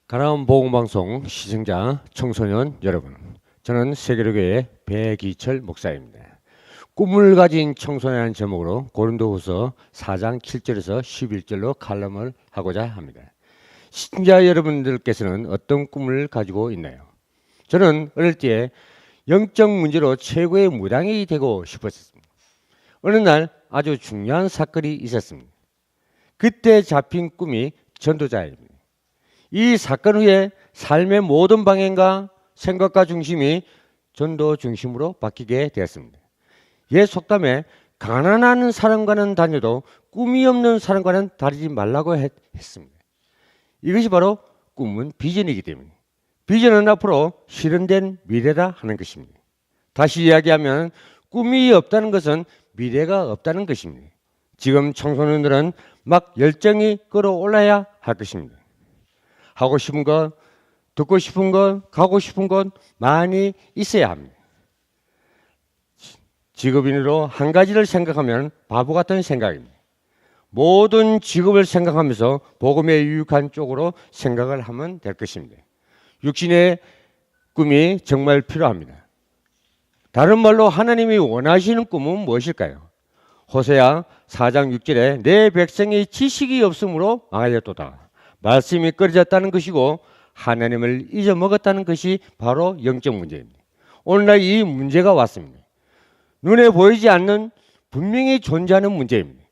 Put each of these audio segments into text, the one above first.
가나안 복음방송 시청자 청소년 여러분, 저는 세계로교회 배기철 목사입니다. 꿈을 가진 청소년이라는 제목으로 고린도후서 4장 7절에서 11절로 칼럼을 하고자 합니다. 시청자 여러분들께서는 어떤 꿈을 가지고 있나요? 저는 어릴 때 영적 문제로 최고의 무당이 되고 싶었습니다. 어느 날 아주 중요한 사건이 있었습니다. 그때 잡힌 꿈이 전도자입니다. 이 사건 후에 삶의 모든 방향과 생각과 중심이 전도 중심으로 바뀌게 되었습니다. 옛 속담에 가난한 사람과는 다녀도 꿈이 없는 사람과는 다니지 말라고 했습니다. 이것이 바로 꿈은 비전이기 때문에 비전은 앞으로 실현된 미래라 하는 것입니다. 다시 이야기하면 꿈이 없다는 것은 미래가 없다는 것입니다. 지금 청소년들은 막 열정이 끌어올라야 할 것입니다. 하고 싶은 것, 듣고 싶은 것, 가고 싶은 것 많이 있어야 합니다. 직업인으로 한 가지를 생각하면 바보 같은 생각입니다. 모든 직업을 생각하면서 복음에 유익한 쪽으로 생각을 하면 될 것입니다. 육신의 꿈이 정말 필요합니다. 다른 말로 하나님이 원하시는 꿈은 무엇일까요? 호세아 4장 6절에 내 백성이 지식이 없으므로 망하였도다. 말씀이 끊어졌다는 것이고 하나님을 잊어먹었다는 것이 바로 영적 문제입니다. 오늘날 이 문제가 왔습니다. 눈에 보이지 않는 분명히 존재하는 문제입니다.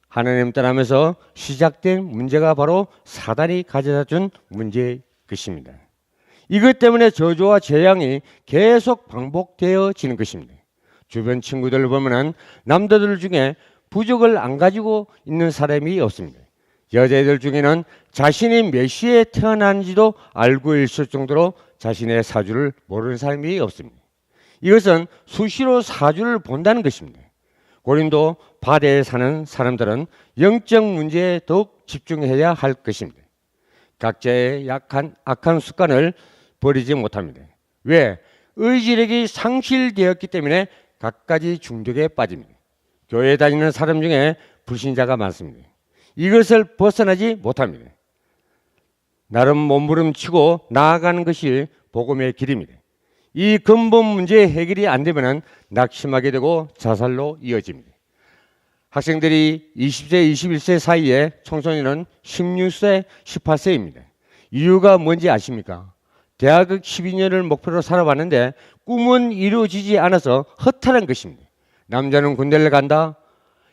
하나님 떠나면서 시작된 문제가 바로 사단이 가져다 준 문제일 것입니다. 이것 때문에 저주와 재앙이 계속 반복되어지는 것입니다. 주변 친구들을 보면 남자들 중에 부족을 안 가지고 있는 사람이 없습니다. 여자애들 중에는 자신이 몇 시에 태어난지도 알고 있을 정도로 자신의 사주를 모르는 사람이 없습니다. 이것은 수시로 사주를 본다는 것입니다. 고린도 바다에 사는 사람들은 영적 문제에 더욱 집중해야 할 것입니다. 각자의 악한 습관을 버리지 못합니다. 왜? 의지력이 상실되었기 때문에 갖가지 중독에 빠집니다. 교회 다니는 사람 중에 불신자가 많습니다. 이것을 벗어나지 못합니다. 나름 몸부림치고 나아가는 것이 복음의 길입니다. 이 근본 문제의 해결이 안 되면 낙심하게 되고 자살로 이어집니다. 학생들이 20세, 21세 사이에 청소년은 16세, 18세입니다. 이유가 뭔지 아십니까? 대학을 12년을 목표로 살아왔는데 꿈은 이루어지지 않아서 허탈한 것입니다. 남자는 군대를 간다.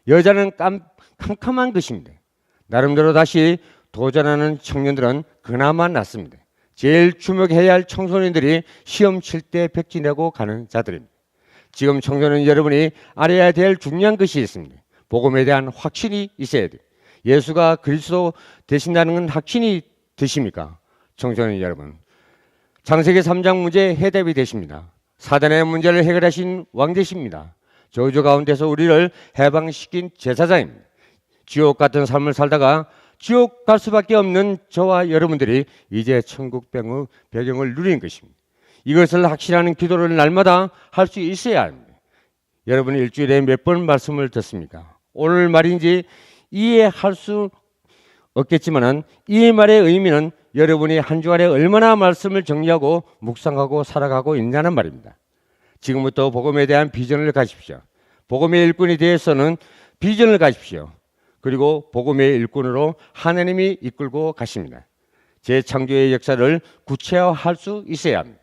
여자는 캄캄한 것입니다. 나름대로 다시 도전하는 청년들은 그나마 낫습니다. 제일 주목해야 할 청소년들이 시험 칠 때 백지내고 가는 자들입니다. 지금 청소년 여러분이 알아야 될 중요한 것이 있습니다. 복음에 대한 확신이 있어야 돼요. 예수가 그리스도 되신다는 건 확신이 되십니까? 청소년 여러분, 창세기 3장 문제 해답이 되십니다. 사단의 문제를 해결하신 왕되십니다. 저주 가운데서 우리를 해방시킨 제사장입니다. 지옥 같은 삶을 살다가 지옥 갈 수밖에 없는 저와 여러분들이 이제 천국 배경을 누리는 것입니다. 이것을 확신하는 기도를 날마다 할 수 있어야 합니다. 여러분이 일주일에 몇 번 말씀을 듣습니까? 오늘 말인지 이해할 수 없겠지만 이 말의 의미는 여러분이 한 주간에 얼마나 말씀을 정리하고 묵상하고 살아가고 있냐는 말입니다. 지금부터 복음에 대한 비전을 가십시오. 복음의 일꾼이 되어서는 비전을 가십시오. 그리고 복음의 일꾼으로 하나님이 이끌고 가십니다. 재창조의 역사를 구체화할 수 있어야 합니다.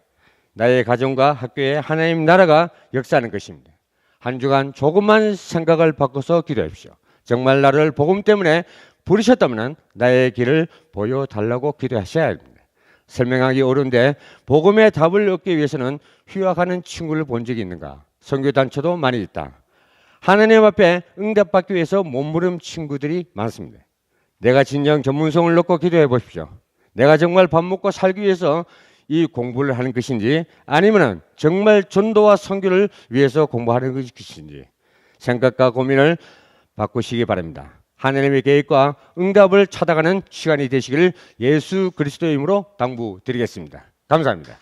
나의 가정과 학교에 하나님 나라가 역사하는 것입니다. 한 주간 조금만 생각을 바꿔서 기도하십시오. 정말 나를 복음 때문에 부르셨다면 나의 길을 보여달라고 기도하셔야 합니다. 설명하기 어려운데 복음의 답을 얻기 위해서는 휴학하는 친구를 본 적이 있는가? 선교단체도 많이 있다. 하나님 앞에 응답받기 위해서 몸부림 친구들이 많습니다. 내가 진정 전문성을 놓고 기도해 보십시오. 내가 정말 밥 먹고 살기 위해서 이 공부를 하는 것인지 아니면 정말 전도와 선교를 위해서 공부하는 것인지 생각과 고민을 바꾸시기 바랍니다. 하나님의 계획과 응답을 찾아가는 시간이 되시기를 예수 그리스도의 이름으로 당부드리겠습니다. 감사합니다.